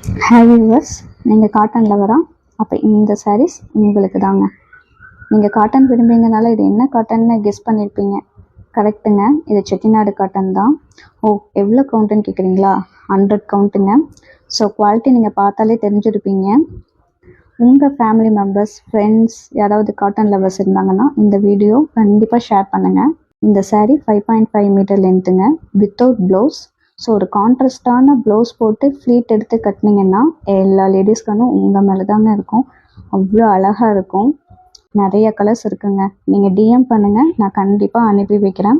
Hi viewers, நீங்கள் cotton லவரா? அப்போ இந்த சாரீஸ் உங்களுக்கு தாங்க. நீங்கள் காட்டன் விரும்புறீங்கனால இது என்ன காட்டன்னு கெஸ் பண்ணியிருப்பீங்க. கரெக்டுங்க, இது செட்டிநாடு காட்டன் தான். ஓ, எவ்வளோ கவுண்ட்டுன்னு கேட்குறீங்களா? 100 கவுண்ட்டுங்க. ஸோ குவாலிட்டி நீங்கள் பார்த்தாலே தெரிஞ்சிருப்பீங்க. உங்கள் ஃபேமிலி மெம்பர்ஸ், ஃப்ரெண்ட்ஸ் யாராவது காட்டன் லவர்ஸ் இருந்தாங்கன்னா இந்த வீடியோ கண்டிப்பாக ஷேர் பண்ணுங்கள். இந்த சாரீ 5.5 மீட்டர் லென்த்துங்க, வித்தவுட் ப்ளவுஸ். ஸோ ஒரு கான்ட்ராஸ்டான ப்ளவுஸ் போட்டு ஃப்ளீட் எடுத்து கட்டினீங்கன்னா எல்லா லேடிஸ்க்கானும் உங்கள் மேலே தாங்க இருக்கும். அவ்வளோ அழகாக இருக்கும். நிறைய கலர்ஸ் இருக்குங்க. நீங்கள் டிஎம் பண்ணுங்கள், நான் கண்டிப்பாக அனுப்பி வைக்கிறேன்.